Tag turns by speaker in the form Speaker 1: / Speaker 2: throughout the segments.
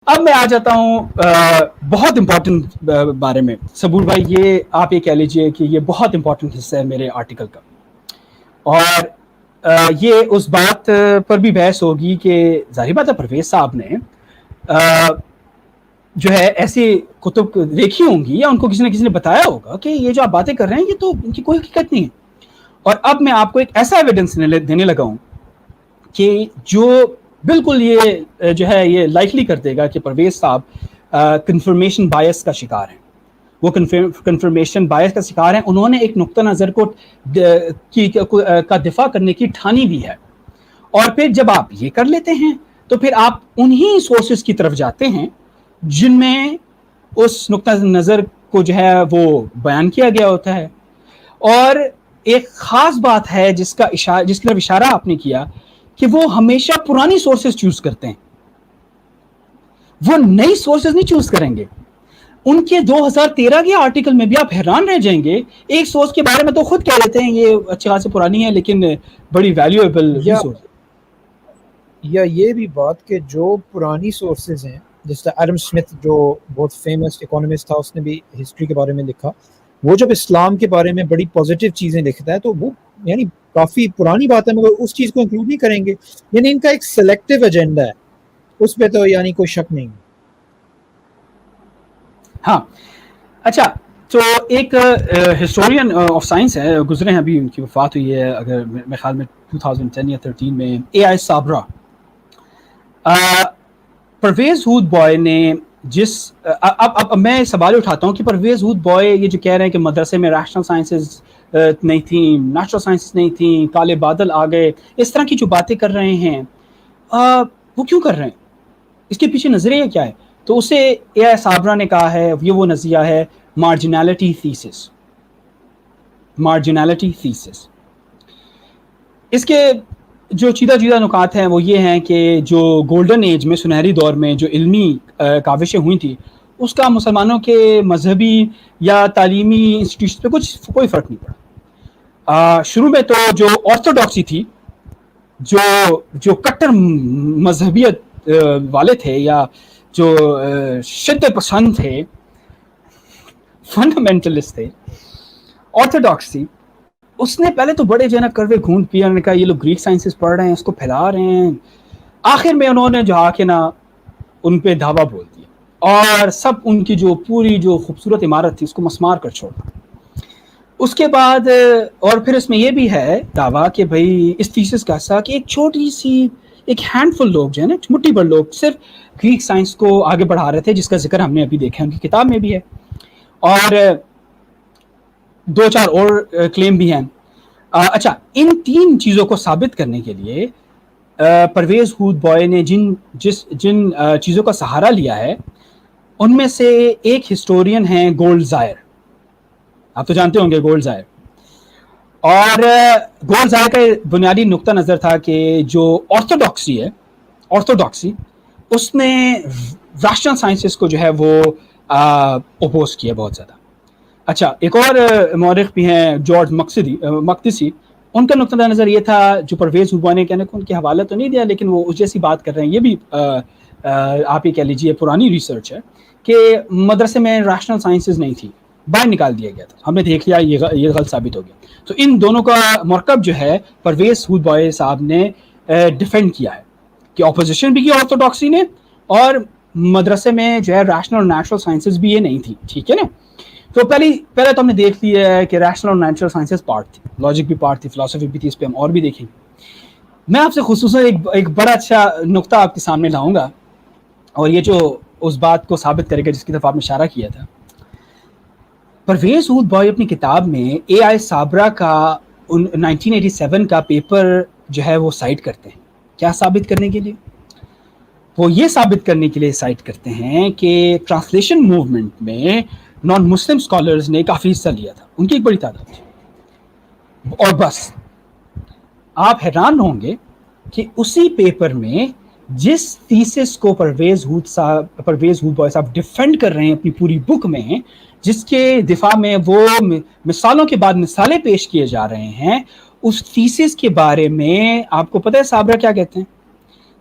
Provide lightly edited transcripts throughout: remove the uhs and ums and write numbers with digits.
Speaker 1: اب میں آ جاتا ہوں بہت امپورٹنٹ بارے میں. صبور بھائی یہ آپ یہ کہہ لیجئے کہ یہ بہت امپورٹنٹ حصہ ہے میرے آرٹیکل کا, اور یہ اس بات پر بھی بحث ہوگی کہ ظاہر بات ہے پرویز صاحب نے جو ہے ایسی کتب دیکھی ہوں گی یا ان کو کسی نہ کسی نے بتایا ہوگا کہ یہ جو آپ باتیں کر رہے ہیں یہ تو ان کی کوئی حقیقت نہیں ہے. اور اب میں آپ کو ایک ایسا ایویڈنس دینے لگا ہوں کہ جو بالکل یہ جو ہے یہ لائکلی کر دے گا کہ پرویز صاحب کنفرمیشن بائس کا شکار ہیں. وہ کنفرمیشن بائس کا شکار ہیں. انہوں نے ایک نقطہ نظر کا دفاع کرنے کی ٹھانی بھی ہے, اور پھر جب آپ یہ کر لیتے ہیں تو پھر آپ انہی سورسز کی طرف جاتے ہیں جن میں اس نقطہ نظر کو جو ہے وہ بیان کیا گیا ہوتا ہے. اور ایک خاص بات ہے جس کی طرف اشارہ آپ نے کیا کہ وہ ہمیشہ پرانی سورسز چوز کرتے ہیں, وہ نئی سورسز نہیں چوز کریں گے. ان کے 2013 کے آرٹیکل میں بھی آپ حیران رہ جائیں گے, ایک سورس کے بارے میں تو خود کہہ لیتے ہیں یہ اچھی خاصی پرانی ہے لیکن بڑی ویلیویبل ریسورس.
Speaker 2: یا یہ بھی بات کہ جو پرانی سورسز ہیں, جس طرح ایڈم سمتھ جو بہت فیمس اکانومسٹ تھا, اس نے بھی ہسٹری کے بارے میں لکھا, وہ جب اسلام کے بارے میں بڑی پازیٹیو چیزیں لکھتا ہے تو وہ یعنی کافی پرانی بات ہے مگر اس چیز کو انکلوڈ نہیں کریں گے. یعنی ان کا ایک سلیکٹیو ایجنڈا ہے, اس پہ تو یعنی کوئی شک نہیں.
Speaker 1: ہاں اچھا, تو ایک ہسٹورین آف سائنس ہے, گزرے ہیں ابھی, ان کی وفات ہوئی ہے اگر میرے خیال میں 2010 یا 13 میں, اے آئی صابرہ. پرویز ہود بوائے نے جس اب میں سوال اٹھاتا ہوں کہ پرویز ہود بوائے یہ جو کہہ رہے ہیں کہ مدرسے میں ریشنل سائنسز نہیں تھیں, نیچرل سائنسز نہیں تھیں, کالے بادل آ گئے, اس طرح کی جو باتیں کر رہے ہیں وہ کیوں کر رہے ہیں, اس کے پیچھے نظریہ کیا ہے؟ تو اسے اے آئی صابرہ نے کہا ہے یہ وہ نظریہ ہے مارجنالٹی تھیسس. مارجنالٹی تھیسس اس کے جو چیدہ نکات ہیں وہ یہ ہیں کہ جو گولڈن ایج میں, سنہری دور میں جو علمی کاوشیں ہوئی تھیں, اس کا مسلمانوں کے مذہبی یا تعلیمی انسٹیٹیوشن پہ کوئی فرق نہیں پڑا. شروع میں تو جو آرتھوڈاکسی تھی, جو کٹر مذہبیت والے تھے یا جو شدت پسند تھے, فنڈامنٹلسٹ تھے, آرتھوڈاکسی, اس نے پہلے تو بڑے جو ہے نا کروے گھونٹ پیا, انہوں نے کہا یہ لوگ گریک سائنسز پڑھ رہے ہیں, اس کو پھیلا رہے ہیں. آخر میں انہوں نے جو آ کے نا ان پہ دھاوا بول دیا اور سب ان کی جو پوری جو خوبصورت عمارت تھی اس کو مسمار کر چھوڑا. اس کے بعد اور پھر اس میں یہ بھی ہے دعویٰ کہ بھائی اس تھیسس کا ایسا کہ ایک چھوٹی سی ایک ہینڈ فل لوگ جو ہے نا, مٹھی بھر لوگ صرف گریک سائنس کو آگے بڑھا رہے تھے, جس کا ذکر ہم نے ابھی دیکھا ان کی کتاب میں بھی ہے, اور 2-4 اور کلیم بھی ہیں. اچھا, ان 3 چیزوں کو ثابت کرنے کے لیے پرویز ہود بوائے نے جن چیزوں کا سہارا لیا ہے ان میں سے ایک ہسٹورین ہیں گولڈ زائر. آپ تو جانتے ہوں گے گولڈ زائر. اور گولڈ زائر کا بنیادی نقطہ نظر تھا کہ جو آرتھوڈاکسی اس نے ریشنل سائنسز کو جو ہے وہ اپوز کیا بہت زیادہ. اچھا, ایک اور مورخ بھی ہیں جارج مقدسی, ان کا نقطہ نظر یہ تھا, جو پرویز ہود بوائے نے کہنے کو ان کے حوالہ تو نہیں دیا لیکن وہ اس جیسی بات کر رہے ہیں, یہ بھی آپ یہ کہہ لیجیے پرانی ریسرچ ہے, کہ مدرسے میں ریشنل سائنسز نہیں تھی, باہر نکال دیا گیا تھا, ہم نے دیکھ لیا یہ غلط ثابت ہو گیا. تو ان دونوں کا مرکب جو ہے پرویز ہود بوائے صاحب نے ڈیفینڈ کیا ہے کہ اپوزیشن بھی کی آرتھوڈاکسی نے, اور مدرسے میں جو ہے ریشنل اور نیچرل سائنسز بھی یہ نہیں تھی. ٹھیک ہے نا. تو پہلے تو ہم نے دیکھ لیا ہے کہ ریشنل اور نیچرل سائنسز پارٹ تھی, لاجک بھی پارٹ تھی, فلسفی بھی تھی, اس پہ ہم اور بھی دیکھیں گے. میں آپ سے خصوصاً ایک بڑا اچھا نقطہ آپ کے سامنے لاؤں گا, اور یہ جو اس بات کو ثابت کرے گا جس کی طرف آپ نے اشارہ کیا تھا. پرویز ہود بوائے اپنی کتاب میں اے آئی صابرہ کا 1987 کا پیپر جو ہے وہ سائٹ کرتے ہیں. کیا ثابت کرنے کے لیے؟ وہ یہ ثابت کرنے کے لیے سائٹ کرتے ہیں کہ ٹرانسلیشن موومنٹ میں نان مسلم اسکالرز نے کافی حصہ لیا تھا, ان کی ایک بڑی تعداد تھی. اور بس آپ حیران ہوں گے کہ اسی پیپر میں جس تھیسس کو پرویز ہود بوائے صاحب ڈیفینڈ کر رہے ہیں اپنی پوری بک میں, جس کے دفاع میں وہ مثالوں کے بعد مثالیں پیش کیے جا رہے ہیں, اس تھیسس کے بارے میں آپ کو پتہ ہے صابرہ کیا کہتے ہیں؟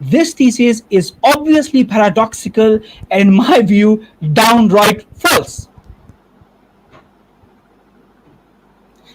Speaker 1: this thesis is obviously paradoxical and in my view downright false.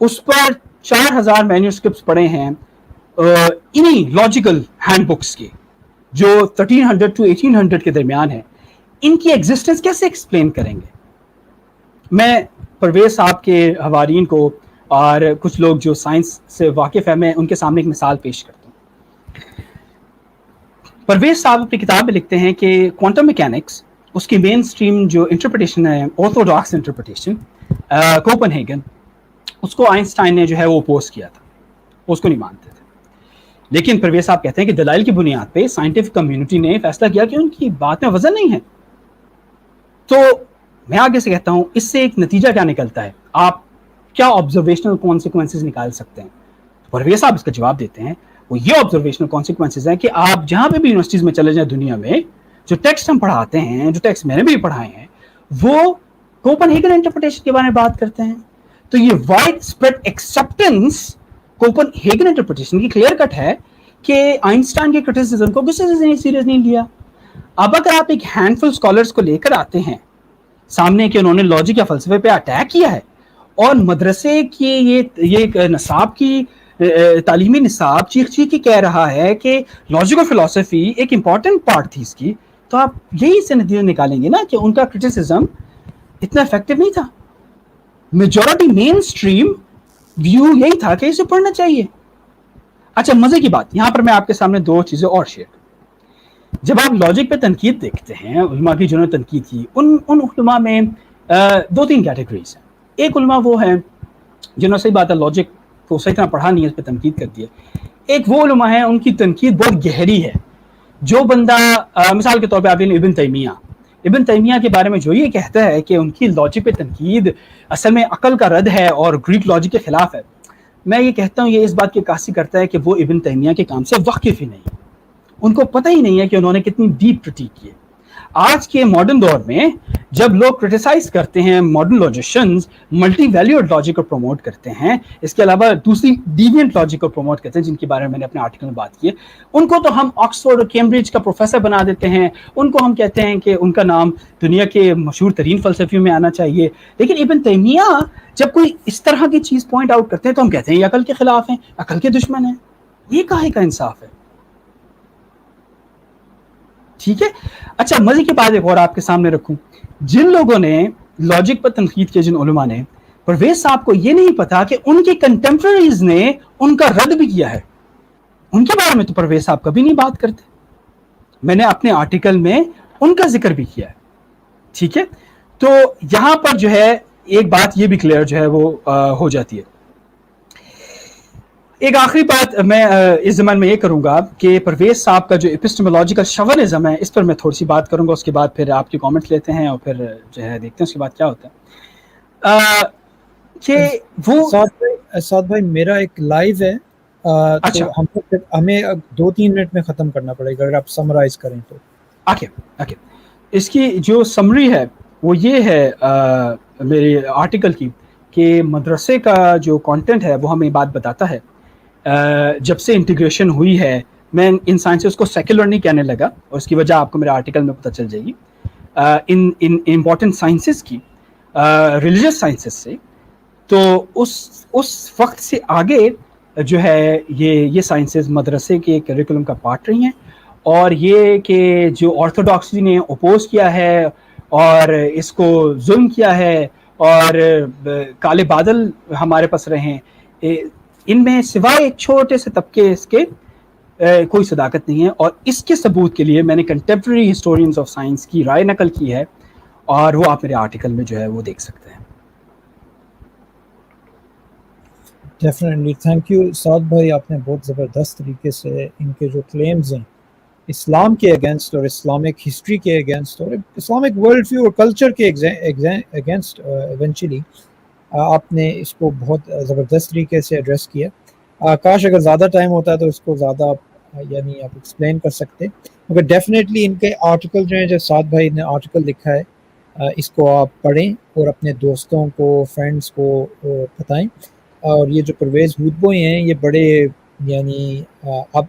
Speaker 1: اس پر 4000 مینیوسکرپٹس پڑے ہیں انہی لاجیکل ہینڈ بکس کے جو 1300 to 1800 کے درمیان ہے. ان کی ایگزسٹنس کیسے ایکسپلین کریں گے؟ میں پرویز صاحب کے حوارین کو اور کچھ لوگ جو سائنس سے واقف ہے میں ان کے سامنے ایک مثال پیش کرتا ہوں. پرویز صاحب اپنی کتاب میں لکھتے ہیں کہ کوانٹم میکینکس اس کی مین اسٹریم جو انٹرپریٹیشن ہے آرتھوڈاکس انٹرپریٹیشن کوپن ہیگن، اس کو آئنسٹائن نے جو ہے وہ اپوز کیا تھا، اس کو نہیں مانتے تھے. لیکن پرویز صاحب کہتے ہیں کہ دلائل کی بنیاد پہ سائنٹیفک کمیونٹی نے فیصلہ کیا کہ ان کی بات میں وزن نہیں ہے. تو میں آگے سے کہتا ہوں اس سے ایک نتیجہ کیا نکلتا ہے، آپ کیا آبزرویشنل کانسیکوینسز نکال سکتے ہیں؟ پرویز صاحب اس کا جواب دیتے ہیں، وہ یہ آبزرویشنل کانسیکوینسز ہیں کہ آپ جہاں پہ بھی یونیورسٹیز میں چلے جائیں دنیا میں، جو ٹیکسٹ ہم پڑھاتے ہیں، جو ٹیکسٹ میں نے بھی پڑھائے ہیں، وہ کوپن ہیگن انٹرپریٹیشن کے بارے میں بات کرتے ہیں. تو یہ widespread acceptance Copenhagen interpretation کی کلیئر کٹ ہے کہ آئنسٹائن کے کرٹیسزم کو کسی سے سیریس نہیں لیا. اب اگر آپ ایک ہینڈ فل اسکالرس کو لے کر آتے ہیں سامنے کہ انہوں نے لاجک یا فلسفے پہ اٹیک کیا ہے اور مدرسے کی یہ نصاب کی تعلیمی نصاب چیخ چیخ کے کہہ رہا ہے کہ لاجک اور فلسفی ایک امپورٹنٹ پارٹ تھی اس کی، تو آپ یہی سے نتیجہ نکالیں گے نا کہ ان کا کرٹیسزم اتنا افیکٹو نہیں تھا. میجورٹی مین اسٹریم ویو یہی تھا کہ اسے پڑھنا چاہیے. اچھا مزے کی بات یہاں پر میں آپ کے سامنے دو چیزیں اور شیئر کروں. جب آپ لاجک پہ تنقید دیکھتے ہیں علماء کی جنہوں نے تنقید کی، ان علماء میں 2-3 کیٹیگریز ہیں. ایک علماء وہ ہیں جنہوں نے صحیح بات ہے لاجک کو صحیح طرح پڑھا نہیں ہے، اس پہ تنقید کرتی ہے. ایک وہ علماء ہیں ان کی تنقید بہت گہری ہے. جو بندہ مثال کے طور پہ آپ ابن تیمیہ کے بارے میں جو یہ کہتا ہے کہ ان کی لاجک پہ تنقید اصل میں عقل کا رد ہے اور گریک لاجک کے خلاف ہے، میں یہ کہتا ہوں یہ اس بات کی عکاسی کرتا ہے کہ وہ ابن تیمیہ کے کام سے واقف ہی نہیں، ان کو پتہ ہی نہیں ہے کہ انہوں نے کتنی ڈیپ کرٹیک کی ہے. آج کے ماڈرن دور میں جب لوگ کرٹیسائز کرتے ہیں ماڈرن لاجیشنز ملٹی ویلیوڈ لاجک کو پروموٹ کرتے ہیں، اس کے علاوہ دوسری ڈیوینٹ لاجک کو پروموٹ کرتے ہیں جن کے بارے میں میں نے اپنے آرٹیکل میں بات کی ہے، ان کو تو ہم آکسفورڈ اور کیمبرج کا پروفیسر بنا دیتے ہیں، ان کو ہم کہتے ہیں کہ ان کا نام دنیا کے مشہور ترین فلسفیوں میں آنا چاہیے. لیکن ابن تیمیہ جب کوئی اس طرح کی چیز پوائنٹ آؤٹ کرتے ہیں تو ہم کہتے ہیں یہ عقل کے خلاف ہیں، عقل کے دشمن ہیں. یہ کہاں کا انصاف ہے؟ ٹھیک ہے. اچھا مزے کی بات ایک اور آپ کے سامنے رکھوں، جن لوگوں نے لاجک پر تنقید کی، جن علماء نے، پرویز صاحب کو یہ نہیں پتا کہ ان کے کنٹمپریریز نے ان کا رد بھی کیا ہے. ان کے بارے میں تو پرویز صاحب کبھی نہیں بات کرتے، میں نے اپنے آرٹیکل میں ان کا ذکر بھی کیا ہے. ٹھیک ہے. تو یہاں پر جو ہے ایک بات یہ بھی کلیئر جو ہے وہ ہو جاتی ہے. ایک آخری بات میں اس زمان میں یہ کروں گا کہ پرویز صاحب کا جو ایپسٹمولوجیکل شوونزم ہے اس پر میں تھوڑی سی بات کروں گا، اس کے بعد پھر آپ کے کامنٹ لیتے ہیں اور پھر جو ہے دیکھتے ہیں اس کے بعد کیا ہوتا ہے. کہ وہ
Speaker 2: سعد بھائی میرا ایک لائیو ہے،
Speaker 1: اچھا
Speaker 2: ہمیں 2-3 منٹ میں ختم کرنا پڑے گا اگر آپ سمرائز کریں تو.
Speaker 1: اوکے. اس کی جو سمری ہے وہ یہ ہے میرے آرٹیکل کی کہ مدرسے کا جو کانٹینٹ ہے وہ ہمیں بات بتاتا ہے جب سے انٹیگریشن ہوئی ہے. میں ان سائنسز کو سیکولر نہیں کہنے لگا اور اس کی وجہ آپ کو میرے آرٹیکل میں پتہ چل جائے گی. ان امپورٹنٹ سائنسز کی ریلیجس سائنسز سے، تو اس وقت سے آگے جو ہے یہ سائنسز مدرسے کے کریکولم کا پارٹ رہی ہیں. اور یہ کہ جو آرتھوڈاکسی نے اپوز کیا ہے اور اس کو ظلم کیا ہے اور کالے بادل ہمارے پاس رہے ہیں، ان میں سوائے ایک چھوٹے سے طبقے اس کے کوئی صداقت نہیں ہے. اور اس کے ثبوت کے لیے میں نے کنٹمپریری ہسٹورینز آف سائنس کی رائے نقل کی ہے اور وہ آپ میرے آرٹیکل میں جو ہے وہ دیکھ سکتے ہیں.
Speaker 2: ڈیفینیٹلی تھینک یو سعد بھائی، آپ نے بہت زبردست طریقے سے ان کے جو کلیمز ہیں اسلام کے اگینسٹ اور اسلامک ہسٹری کے اگینسٹ اور اسلامک ورلڈ ویو اور کلچر کے اگینسٹ ایونچولی آپ نے اس کو بہت زبردست طریقے سے ایڈریس کیا. کاش اگر زیادہ ٹائم ہوتا ہے تو اس کو زیادہ یعنی آپ ایکسپلین کر سکتے، مگر ڈیفینیٹلی ان کے آرٹیکل جو ہیں، جو سعد بھائی نے آرٹیکل لکھا ہے اس کو آپ پڑھیں اور اپنے دوستوں کو فرینڈس کو بتائیں. اور یہ جو پرویز ہودبوئی ہیں یہ بڑے یعنی اب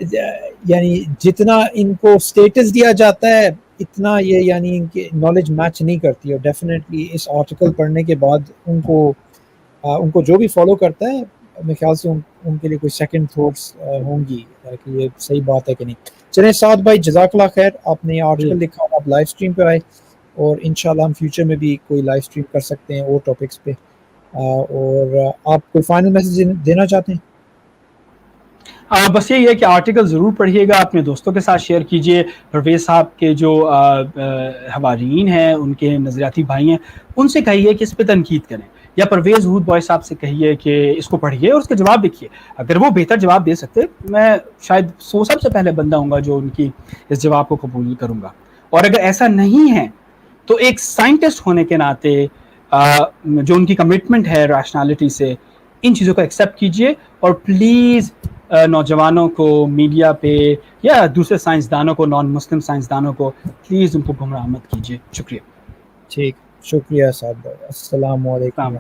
Speaker 2: یعنی جتنا ان کو سٹیٹس دیا جاتا ہے اتنا یہ یعنی ان کی نالج میچ نہیں کرتی. اور ڈیفینیٹلی اس آرٹیکل پڑھنے کے بعد ان کو ان کو جو بھی فالو کرتا ہے میرے خیال سے ان کے لیے کوئی سیکنڈ تھاٹس ہوں گی کہ یہ صحیح بات ہے کہ نہیں. چلیں سعد بھائی جزاک اللہ خیر, آپ نے یہ آرٹیکل لکھا, آپ لائیو اسٹریم پہ آئے, اور انشاءاللہ ہم فیوچر میں بھی کوئی لائیو اسٹریم کر سکتے ہیں اور ٹاپکس پہ. اور آپ کوئی فائنل میسیج دینا چاہتے ہیں؟
Speaker 1: بس یہی ہے کہ آرٹیکل ضرور پڑھیے گا, اپنے دوستوں کے ساتھ شیئر کیجیے. پرویز صاحب کے جو حوارین ہیں, ان کے نظریاتی بھائی ہیں, ان سے کہیے کہ اس پہ تنقید کریں, یا پرویز ہود بوائے صاحب سے کہیے کہ اس کو پڑھیے اور اس کا جواب لکھیے. اگر وہ بہتر جواب دے سکتے, میں شاید سب سے پہلے بندہ ہوں گا جو ان کی اس جواب کو قبول کروں گا. اور اگر ایسا نہیں ہے تو ایک سائنٹسٹ ہونے کے ناطے جو ان کی کمٹمنٹ ہے ریشنالٹی سے, ان چیزوں کو ایکسیپٹ کیجیے. اور پلیز نوجوانوں کو میڈیا پہ یا دوسرے سائنسدانوں کو, نان مسلم سائنسدانوں کو, پلیز ان کو گمراہ مت کیجیے. شکریہ.
Speaker 2: ٹھیک, شکریہ صاحب بھائی, السلام علیکم.